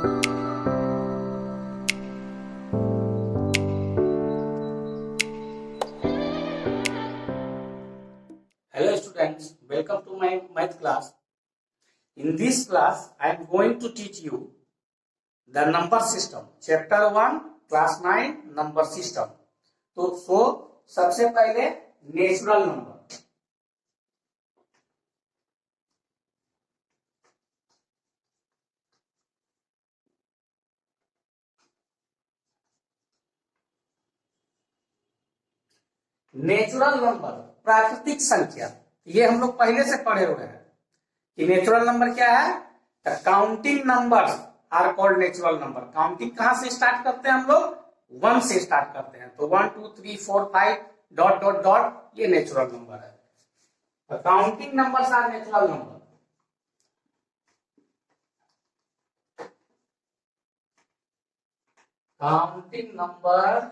Hello students, welcome to my math class. In this class, I am going to teach you the number system. Chapter 1, class 9, number system. तो सबसे पहले natural number. Natural number प्राकृतिक संख्या, ये हम लोग पहले से पढ़े हुए हैं कि नेचुरल नंबर क्या है. Counting numbers are called natural number. Counting कहां से स्टार्ट करते हैं हम लोग? 1 से स्टार्ट करते हैं. तो 1 2 3 4 5 डॉट डॉट डॉट, ये नेचुरल नंबर है. Counting numbers are natural number. Counting number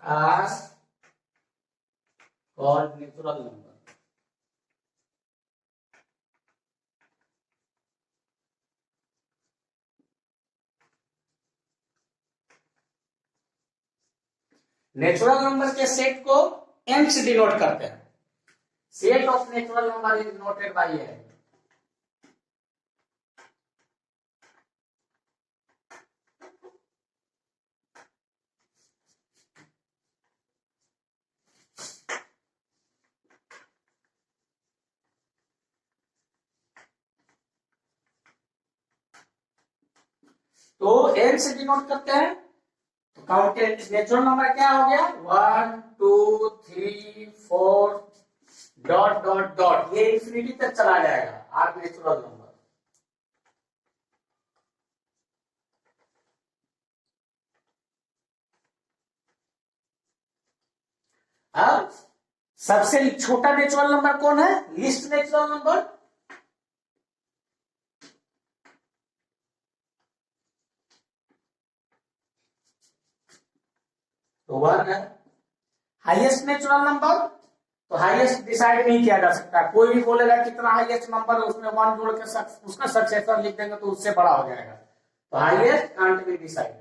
are called natural number. Natural number के सेट को n से डिनोट करते हैं. Set of natural number is denoted by n. तो n से डिनोट करते हैं. तो काउंटेड नेचुरल नंबर क्या हो गया? 1 2 3 4 डॉट डॉट डॉट, ये इंफिनिटी तक चला जाएगा. Are natural number. अब सबसे छोटा नेचुरल नंबर कौन है? Least natural number. तो 1 है. हाईएस्ट नेचुरल नंबर, तो हाईएस्ट डिसाइड नहीं किया जा सकता. कोई भी बोलेगा कितना हाईएस्ट नंबर है, उसमें 1 जोड़ के उसका सक्सेसर लिख देंगे तो उससे बड़ा हो जाएगा. तो highest can't be decide.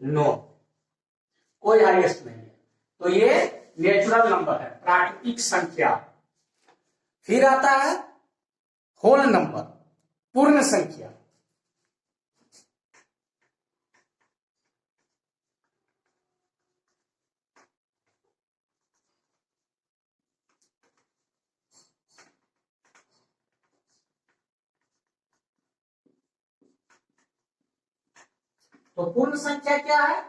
No, कोई हाईएस्ट नहीं है. तो ये नेचुरल नंबर है, प्राकृतिक संख्या. फिर आता है होल नंबर, पूर्ण संख्या. तो पूर्ण संख्या क्या है?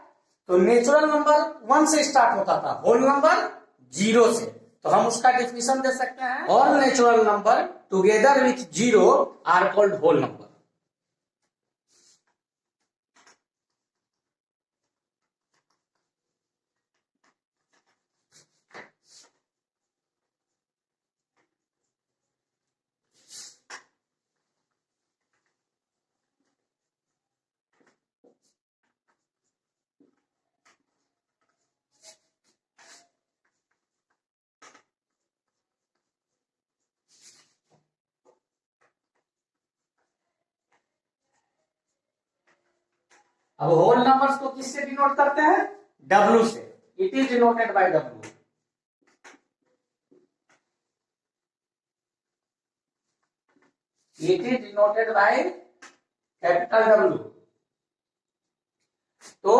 तो नेचुरल नंबर 1 से स्टार्ट होता था, होल नंबर 0 से. तो हम उसका डेफिनेशन दे सकते हैं, all natural number together with 0 are called whole number. अब होल नंबर्स को किससे डिनोट करते हैं? W से. It is denoted by W. It is denoted by capital W. तो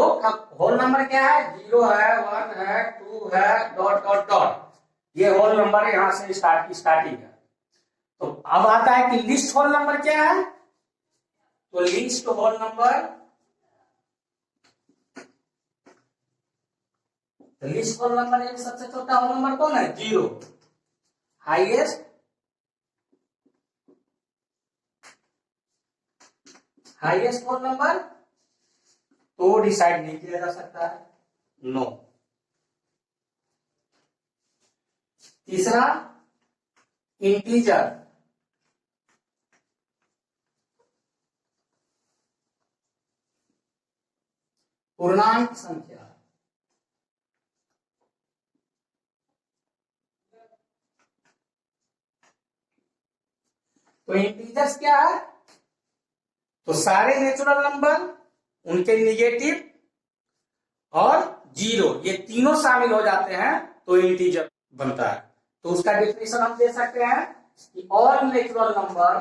होल नंबर क्या है? 0 है, 1 है, 2 है, डॉट डॉट डॉट. ये होल नंबर यहां से स्टार्टिंग है. तो अब आता है कि लिस्ट होल नंबर क्या है? तो least whole number, least whole number एक सबसे छोटा होल नंबर कौन है? 0. हाईएस्ट होल नंबर तो डिसाइड नहीं किया जा सकता है. नो. तीसरा इंटीजर, पूर्णांक संख्या. तो इंटीजर्स क्या है, तो सारे नेचुरल नंबर, उनके निगेटिव और जीरो, ये तीनों शामिल हो जाते हैं तो इंटीजर बनता है। तो उसका डेफिनेशन हम दे सकते हैं कि all natural number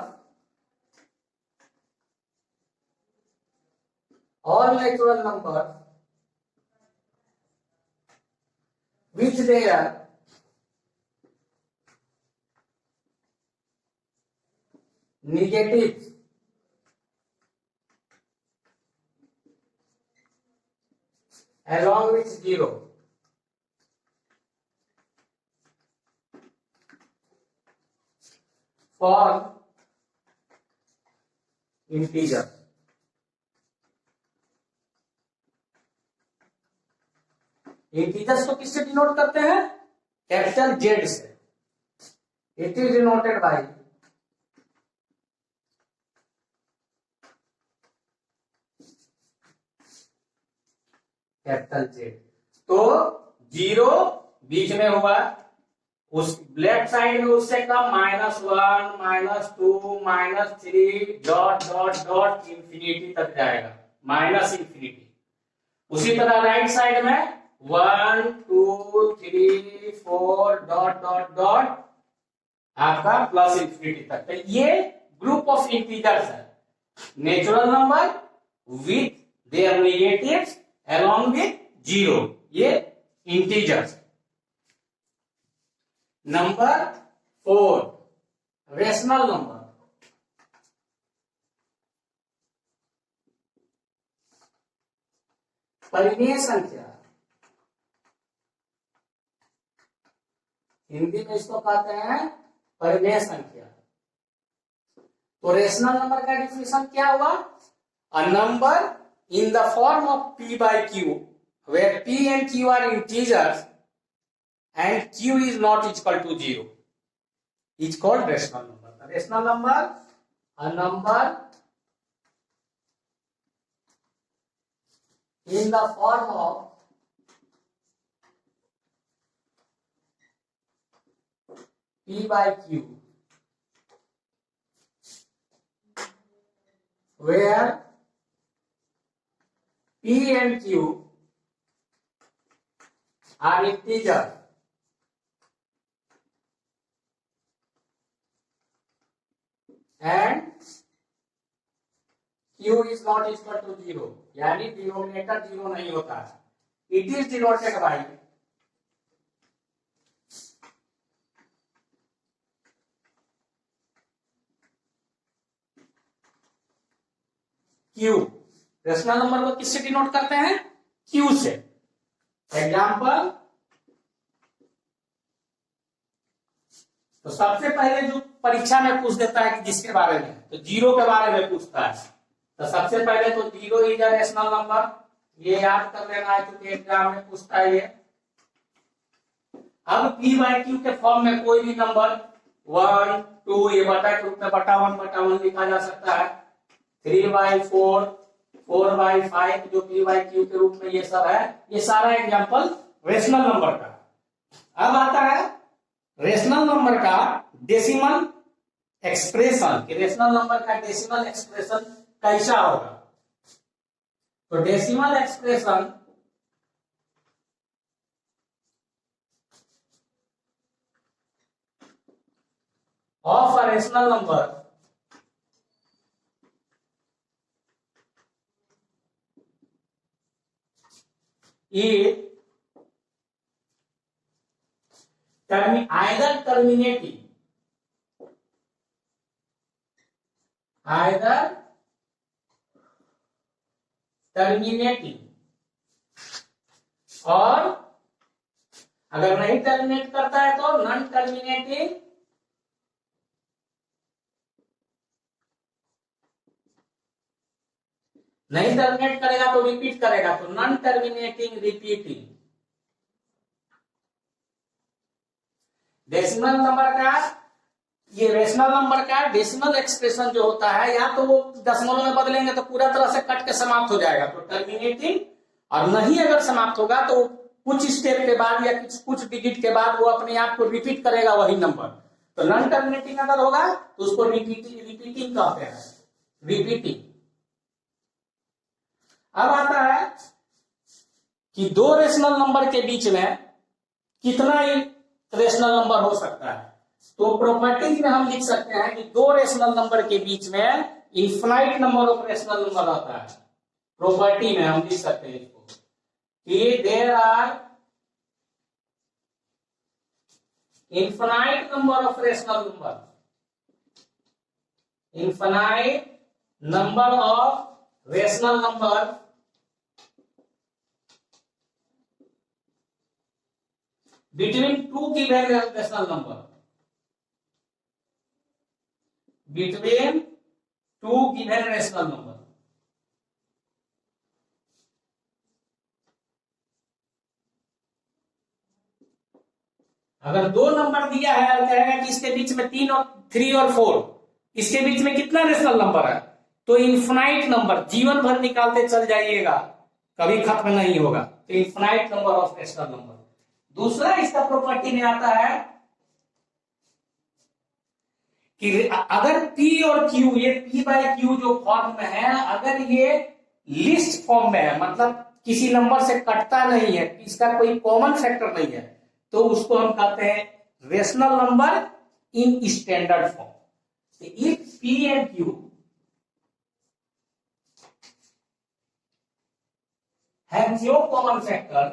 which there negative along with zero for integer। Integers को किससे डिनोट करते हैं, कैपिटल जेड से। It is denoted by capital Z. तो जीरो बीच में हुआ, उस लेफ्ट साइड में उससे कम -1 -2 -3 डॉट डॉट डॉट इंफिनिटी तक जाएगा, माइनस इंफिनिटी। उसी तरह राइट साइड में 1 2 3 4 डॉट डॉट डॉट आपका प्लस इंफिनिटी तक। तो ये ग्रुप ऑफ इंटीजर्स है, natural number with their negatives along with zero, ये इंटीजर्स। Number 4 rational number. परिमेय संख्या, हिंदी में इसको कहते हैं परिमेय संख्या। तो रेशनल नंबर का डिफिनेशन क्या हुआ, a number in the form of p by q where p and q are integers and q is not equal to 0 is called rational number। The rational number, a number in the form of p by q where P and Q are integer and Q is not equal to 0, यानी denominator 0 नहीं होता है। It is denoted bye Q। Rational number को किससे denote करते हैं, Q से। Example, तो सबसे पहले जो परीक्षा में पूछ देता है कि जिसके बारे में, तो जीरो के बारे में पूछता है। तो सबसे पहले तो zero is a rational number, ये याद कर लेना है क्योंकि एग्जाम में पूछता है ये। अब पी बाई क्यू के फॉर्म में कोई भी नंबर 1 2 ये बटा के रूप में बटा 1 लिखा जा सकता है। 3/4 4/5 जो पी बाई क्यू के रूप में ये सब है, ये सारा एग्जाम्पल रेशनल नंबर का। अब आता है रेशनल नंबर का डेसिमल एक्सप्रेशन, कि रेशनल नंबर का डेसिमल एक्सप्रेशन कैसा होगा। तो decimal expression of a rational number is either terminating और अगर नहीं टर्मिनेट करता है तो नॉन टर्मिनेटिंग नहीं टर्मिनेट करेगा तो रिपीट करेगा, तो non terminating repeating. Decimal number का, ये रेशनल नंबर का डेसिमल एक्सप्रेशन जो होता है, या तो वो दशमलव में बदलेंगे तो पूरा तरह से कट के समाप्त हो जाएगा, तो टर्मिनेटिंग। और नहीं अगर समाप्त होगा तो कुछ स्टेप के बाद या कुछ डिजिट के बाद वो अपने आप को रिपीट करेगा वही नंबर। तो नॉन टर्मिनेटिंग अगर होगा तो उसको रिपीटिंग कहते हैं, रिपीटिंग। अब आता है कि दो रेशनल नंबर के बीच में कितना ही रेशनल नंबर हो सकता है। तो प्रॉपर्टीज में हम लिख सकते हैं कि दो रेशनल नंबर के बीच में infinite number of rational number आता है। प्रॉपर्टी में हम लिख सकते हैं इसको कि there are infinite number of rational number, infinite number of rational number between two given rational number, between two given rational number। अगर दो नंबर दिया है और कहेगा कि इसके बीच में 3 और 4, इसके बीच में कितना रेशनल नंबर है, तो इन्फिनाइट नंबर जीवन भर निकालते चल जाइएगा, कभी खत्म नहीं होगा। तो infinite number of rational number. दूसरा इसका प्रॉपर्टी में आता है कि अगर P और Q, ये P बाय Q जो फॉर्म में है, अगर ये लिस्ट फॉर्म में है, मतलब किसी नंबर से कटता नहीं है, इसका कोई कॉमन फैक्टर नहीं है, तो उसको हम कहते हैं rational number in standard form. If P and Q have no common factor,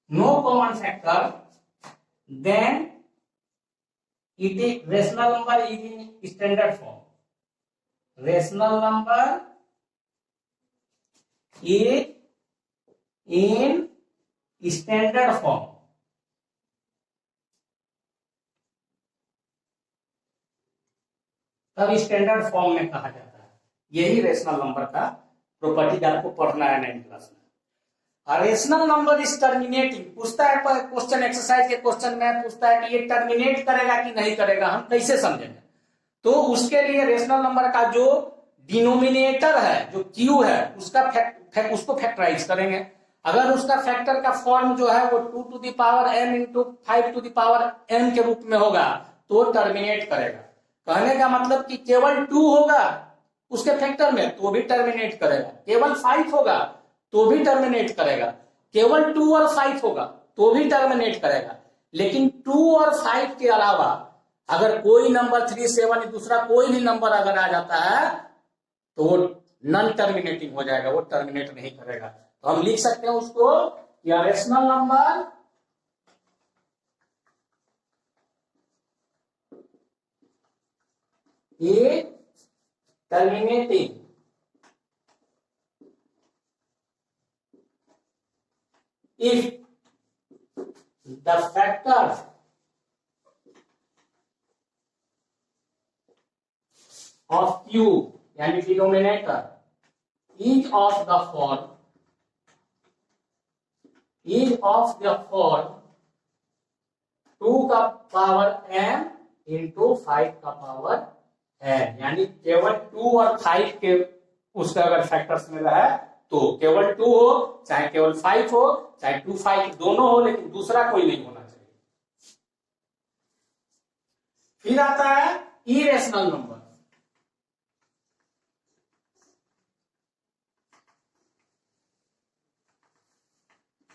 no common factor, then it is rational number is in standard form, rational number is in standard form। तब standard form में कहा जाता है। यही rational number का property आपको पढ़ना है 9th क्लास में। रेशनल नंबर इज टर्मिनेटिंग, पूछता है क्वेश्चन, एक्सरसाइज के क्वेश्चन में पूछता है कि ये टर्मिनेट करेगा कि नहीं करेगा, हम कैसे समझेंगे। तो उसके लिए रेशनल नंबर का जो डिनोमिनेटर है, जो Q है, उसका उसको फैक्टराइज करेंगे। अगर उसका फैक्टर का फॉर्म जो है वो 2 to the power m into 5 to the power m के रूप में होगा तो टर्मिनेट करेगा। कहने का मतलब कि केवल 2 होगा उसके फैक्टर में तो भी टर्मिनेट करेगा, केवल 5 होगा तो भी टर्मिनेट करेगा, केवल 2 और 5 होगा तो भी टर्मिनेट करेगा। लेकिन 2 और 5 के अलावा अगर कोई नंबर 3, 7 दूसरा कोई भी नंबर अगर आ जाता है तो वो नॉन टर्मिनेटिंग हो जाएगा, वो टर्मिनेट नहीं करेगा। तो हम लिख सकते हैं उसको या रेशनल नंबर ये terminating if the factor of Q यानी denominator is of the form 2 का पावर m इंटू 5 का पावर n, यानी केवल 2 और 5 के उसका अगर फैक्टर्स में रहा तो केवल 2 हो चाहे केवल 5 हो चाहे 2, 5 दोनों हो, लेकिन दूसरा कोई नहीं होना चाहिए। फिर आता है इरेशनल नंबर।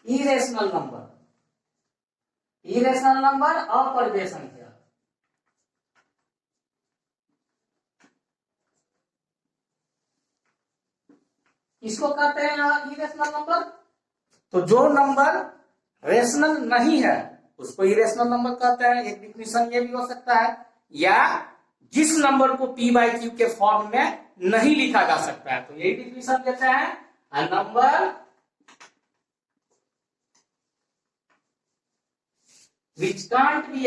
इरेशनल नंबर अपरिमेय संख्या। इसको कहते हैं इरेशनल नंबर। तो जो नंबर रेशनल नहीं है उसको इरेशनल नंबर कहते हैं। एक डिफिनेशन ये भी हो सकता है, या जिस नंबर को P बाई Q के फॉर्म में नहीं लिखा जा सकता है, तो यही डिफिनेशन देते हैं a number which can't be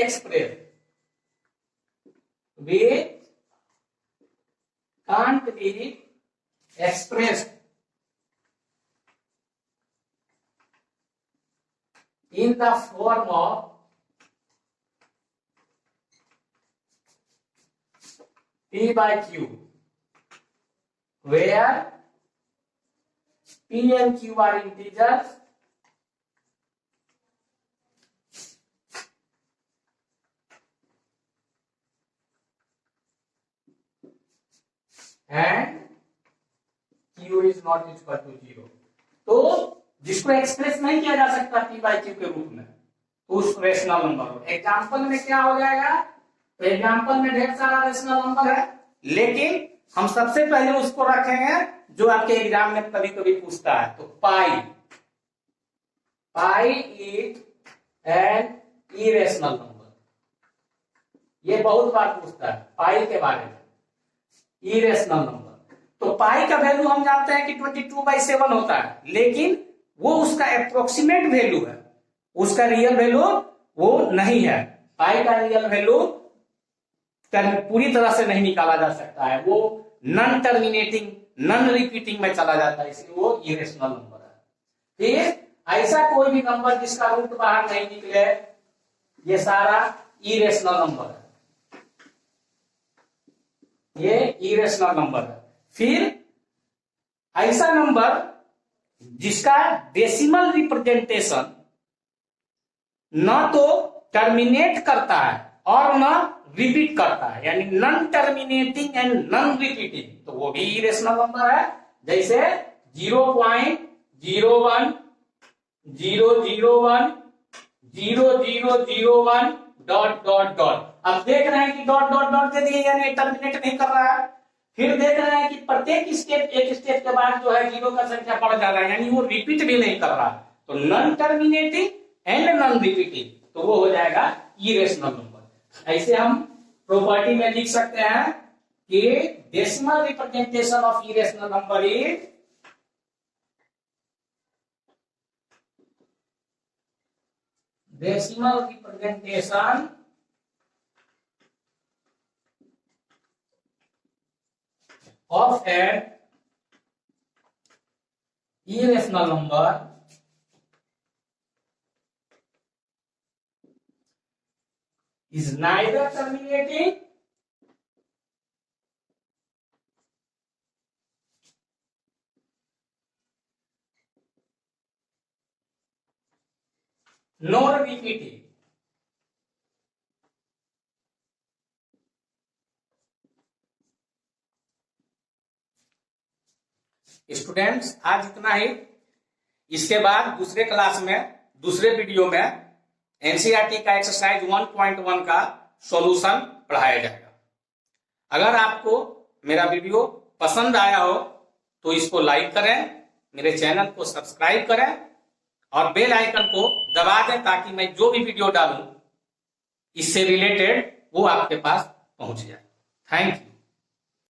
expressed in the form of P by Q, where P and Q are integers and Q is not equal to 0। तो जिसको एक्सप्रेस नहीं किया जा सकता P बाई Q के रूप में, उस रेशनल नंबर को एग्जाम्पल में क्या हो जाएगा, तो एग्जाम्पल में ढेर सारा रेशनल नंबर है, लेकिन हम सबसे पहले उसको रखेंगे जो आपके एग्जाम में कभी कभी पूछता है। तो pi is an irrational number, ये बहुत बार पूछता है पाई के बारे में, इरेशनल नंबर। तो पाई का वैल्यू हम जानते हैं कि 22/7 होता है, लेकिन वो उसका अप्रोक्सीमेट वैल्यू है, उसका रियल वैल्यू वो नहीं है। पाई का रियल वैल्यू पूरी तरह से नहीं निकाला जा सकता है, वो नॉन टर्मिनेटिंग नॉन रिपीटिंग में चला जाता है, इसलिए वो इरेशनल नंबर है। फिर ऐसा कोई भी नंबर जिसका रूट बाहर नहीं निकले, ये सारा इरेशनल नंबर है, ये इरेशनल नंबर है। फिर ऐसा नंबर जिसका डेसिमल रिप्रेजेंटेशन न तो टर्मिनेट करता है और न रिपीट करता है, यानी non terminating and non repeating, तो वो भी इरेशनल नंबर है। जैसे 0.01 001 0001 डॉट डॉट डॉट। अब देख रहे हैं कि डॉट डॉट डॉट दे दिए, यानी टर्मिनेट नहीं कर रहा है। फिर देख रहे हैं कि प्रत्येक स्टेप, एक स्टेप के बाद जो है जीरो का संख्या बढ़ जा रहा है, यानी वो रिपीट भी नहीं कर रहा है, तो non terminating and non repeating, तो वो हो जाएगा इरेशनल नंबर। ऐसे हम प्रॉपर्टी में लिख सकते हैं कि decimal representation of irrational number is decimal representation of an irrational number is neither terminating nor repeating। Students आज इतना ही। इसके बाद दूसरे क्लास में, दूसरे वीडियो में एनसीईआरटी का एक्सरसाइज 1.1 का सॉल्यूशन पढ़ाया जाएगा। अगर आपको मेरा वीडियो पसंद आया हो तो इसको लाइक करें, मेरे चैनल को सब्सक्राइब करें और बेल आइकन को दबा दें, ताकि मैं जो भी वीडियो डालूं इससे रिलेटेड वो आपके पास पहुंच जाए। Thank you.